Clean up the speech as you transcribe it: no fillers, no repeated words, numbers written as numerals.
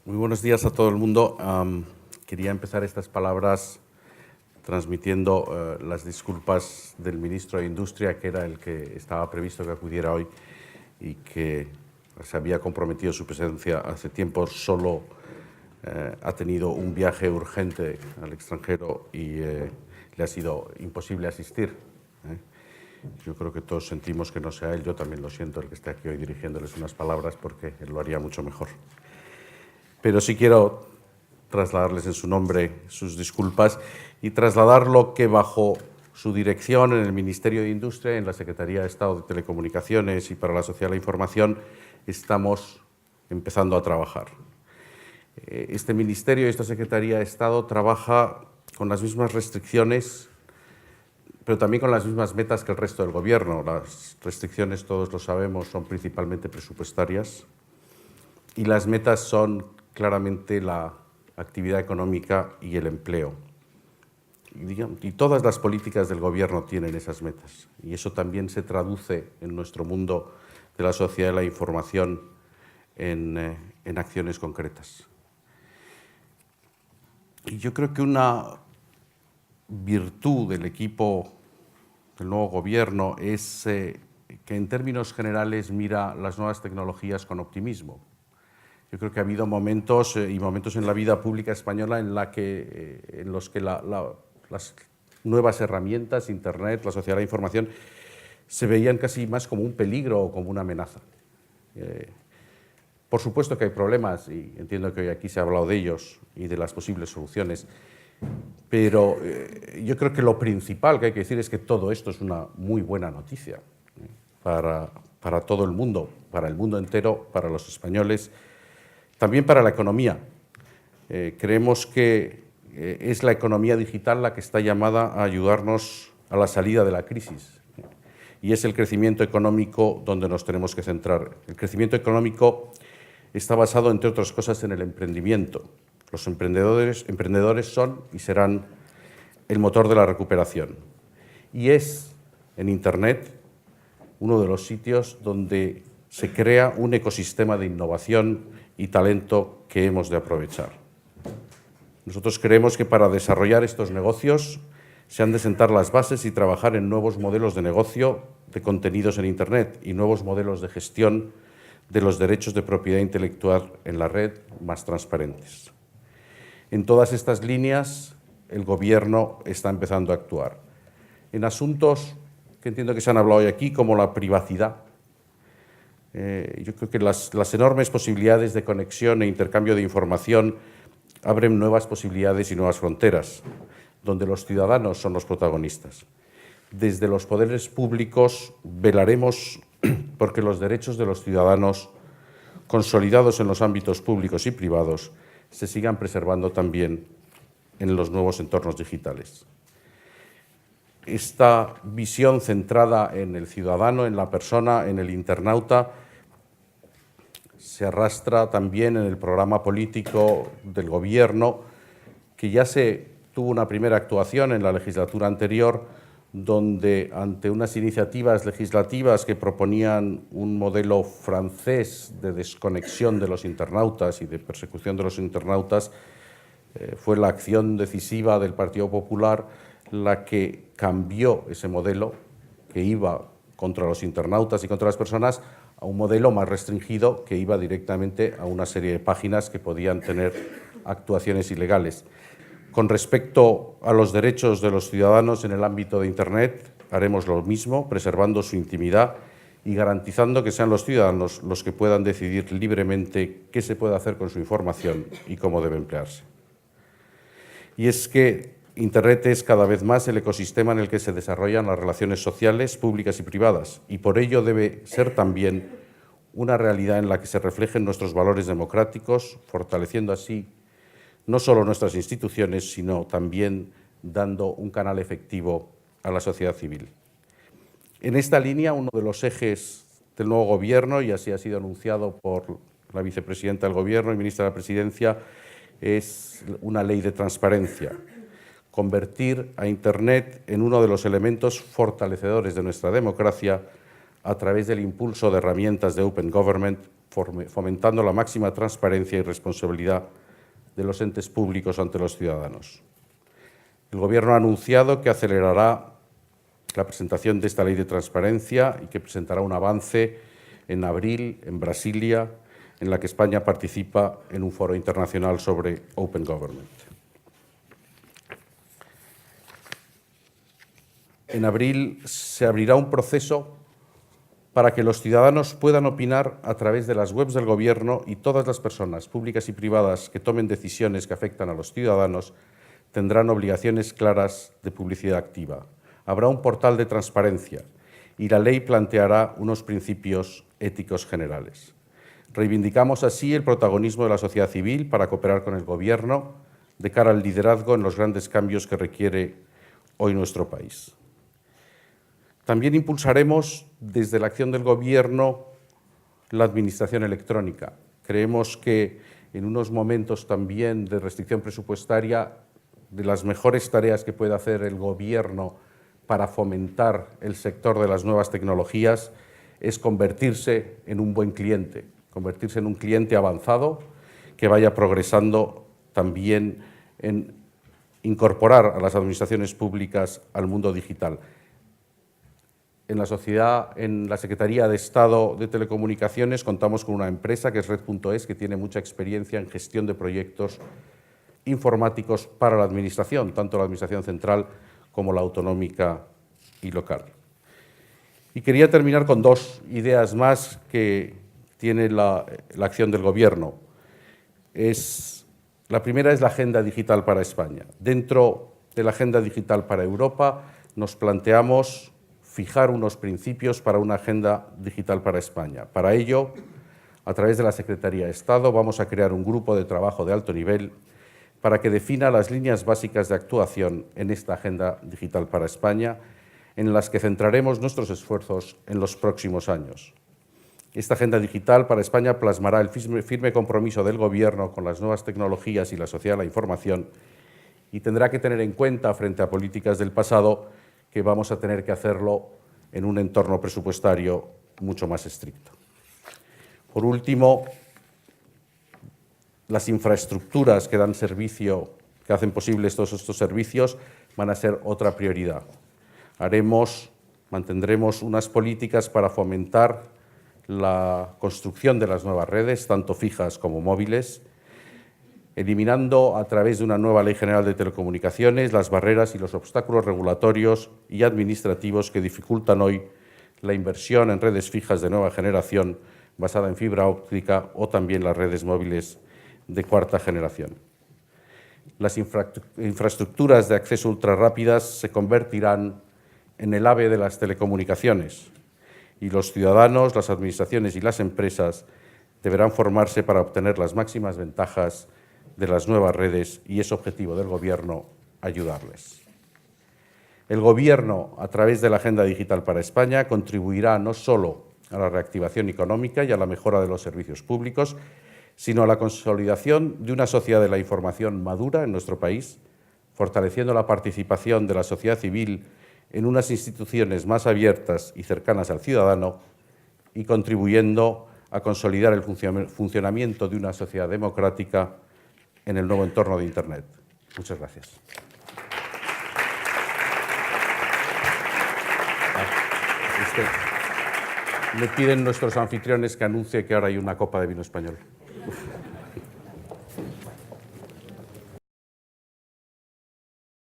Muy buenos días a todo el mundo. Quería empezar estas palabras transmitiendo las disculpas del ministro de Industria, que era el que estaba previsto que acudiera hoy y que se había comprometido su presencia hace tiempo. Solo ha tenido un viaje urgente al extranjero y le ha sido imposible asistir. Yo creo que todos sentimos que no sea él. Yo también lo siento, el que esté aquí hoy dirigiéndoles unas palabras, porque él lo haría mucho mejor. Pero sí quiero trasladarles en su nombre sus disculpas y trasladar lo que bajo su dirección en el Ministerio de Industria, en la Secretaría de Estado de Telecomunicaciones y para la Sociedad de la Información, estamos empezando a trabajar. Este Ministerio y esta Secretaría de Estado trabaja con las mismas restricciones, pero también con las mismas metas que el resto del Gobierno. Las restricciones, todos lo sabemos, son principalmente presupuestarias y las metas son claramente la actividad económica y el empleo. Y todas las políticas del Gobierno tienen esas metas. Y eso también se traduce en nuestro mundo de la sociedad de la información en acciones concretas. Y yo creo que una virtud del equipo del nuevo Gobierno es que en términos generales mira las nuevas tecnologías con optimismo. Yo creo que ha habido momentos y momentos en la vida pública española en los que las nuevas herramientas, Internet, la sociedad de la información, se veían casi más como un peligro o como una amenaza. Por supuesto que hay problemas, y entiendo que hoy aquí se ha hablado de ellos y de las posibles soluciones, pero yo creo que lo principal que hay que decir es que todo esto es una muy buena noticia para todo el mundo entero, para los españoles. También para la economía. Creemos que es la economía digital la que está llamada a ayudarnos a la salida de la crisis. Y es el crecimiento económico donde nos tenemos que centrar. El crecimiento económico está basado, entre otras cosas, en el emprendimiento. Los emprendedores son y serán el motor de la recuperación. Y es en Internet uno de los sitios donde se crea un ecosistema de innovación y talento que hemos de aprovechar. Nosotros creemos que para desarrollar estos negocios se han de sentar las bases y trabajar en nuevos modelos de negocio de contenidos en Internet y nuevos modelos de gestión de los derechos de propiedad intelectual en la red más transparentes. En todas estas líneas, el Gobierno está empezando a actuar. En asuntos que entiendo que se han hablado hoy aquí, como la privacidad. Yo creo que las enormes posibilidades de conexión e intercambio de información abren nuevas posibilidades y nuevas fronteras, donde los ciudadanos son los protagonistas. Desde los poderes públicos velaremos porque los derechos de los ciudadanos, consolidados en los ámbitos públicos y privados, se sigan preservando también en los nuevos entornos digitales. Esta visión centrada en el ciudadano, en la persona, en el internauta, se arrastra también en el programa político del Gobierno, que ya se tuvo una primera actuación en la legislatura anterior, donde ante unas iniciativas legislativas que proponían un modelo francés de desconexión de los internautas y de persecución de los internautas, fue la acción decisiva del Partido Popular la que cambió ese modelo que iba contra los internautas y contra las personas a un modelo más restringido que iba directamente a una serie de páginas que podían tener actuaciones ilegales. Con respecto a los derechos de los ciudadanos en el ámbito de Internet, haremos lo mismo, preservando su intimidad y garantizando que sean los ciudadanos los que puedan decidir libremente qué se puede hacer con su información y cómo debe emplearse. Y es que Internet es cada vez más el ecosistema en el que se desarrollan las relaciones sociales, públicas y privadas, y por ello debe ser también una realidad en la que se reflejen nuestros valores democráticos, fortaleciendo así no solo nuestras instituciones, sino también dando un canal efectivo a la sociedad civil. En esta línea, uno de los ejes del nuevo Gobierno, y así ha sido anunciado por la vicepresidenta del Gobierno y ministra de la Presidencia, es una ley de transparencia. Convertir a Internet en uno de los elementos fortalecedores de nuestra democracia a través del impulso de herramientas de Open Government fomentando la máxima transparencia y responsabilidad de los entes públicos ante los ciudadanos. El Gobierno ha anunciado que acelerará la presentación de esta ley de transparencia y que presentará un avance en abril en Brasilia, en la que España participa en un foro internacional sobre Open Government. En abril se abrirá un proceso para que los ciudadanos puedan opinar a través de las webs del Gobierno, y todas las personas públicas y privadas que tomen decisiones que afectan a los ciudadanos tendrán obligaciones claras de publicidad activa. Habrá un portal de transparencia y la ley planteará unos principios éticos generales. Reivindicamos así el protagonismo de la sociedad civil para cooperar con el Gobierno de cara al liderazgo en los grandes cambios que requiere hoy nuestro país. También impulsaremos desde la acción del Gobierno la administración electrónica. Creemos que en unos momentos también de restricción presupuestaria, de las mejores tareas que puede hacer el Gobierno para fomentar el sector de las nuevas tecnologías es convertirse en un buen cliente, convertirse en un cliente avanzado que vaya progresando también en incorporar a las administraciones públicas al mundo digital. En la Secretaría de Estado de Telecomunicaciones contamos con una empresa que es Red.es, que tiene mucha experiencia en gestión de proyectos informáticos para la Administración, tanto la Administración central como la autonómica y local. Y quería terminar con dos ideas más que tiene la acción del Gobierno. La primera es la Agenda Digital para España. Dentro de la Agenda Digital para Europa nos planteamos fijar unos principios para una Agenda Digital para España. Para ello, a través de la Secretaría de Estado, vamos a crear un grupo de trabajo de alto nivel para que defina las líneas básicas de actuación en esta Agenda Digital para España, en las que centraremos nuestros esfuerzos en los próximos años. Esta Agenda Digital para España plasmará el firme compromiso del Gobierno con las nuevas tecnologías y la sociedad de la información, y tendrá que tener en cuenta, frente a políticas del pasado, que vamos a tener que hacerlo en un entorno presupuestario mucho más estricto. Por último, las infraestructuras que dan servicio, que hacen posibles todos estos servicios, van a ser otra prioridad. Mantendremos unas políticas para fomentar la construcción de las nuevas redes, tanto fijas como móviles, eliminando a través de una nueva Ley General de Telecomunicaciones las barreras y los obstáculos regulatorios y administrativos que dificultan hoy la inversión en redes fijas de nueva generación basada en fibra óptica o también las redes móviles de cuarta generación. Las infraestructuras de acceso ultrarrápidas se convertirán en el AVE de las telecomunicaciones, y los ciudadanos, las administraciones y las empresas deberán formarse para obtener las máximas ventajas de las nuevas redes, y es objetivo del Gobierno ayudarles. El Gobierno, a través de la Agenda Digital para España, contribuirá no solo a la reactivación económica y a la mejora de los servicios públicos, sino a la consolidación de una sociedad de la información madura en nuestro país, fortaleciendo la participación de la sociedad civil en unas instituciones más abiertas y cercanas al ciudadano, y contribuyendo a consolidar el funcionamiento de una sociedad democrática en el nuevo entorno de Internet. Muchas gracias. Me piden nuestros anfitriones que anuncie que ahora hay una copa de vino español.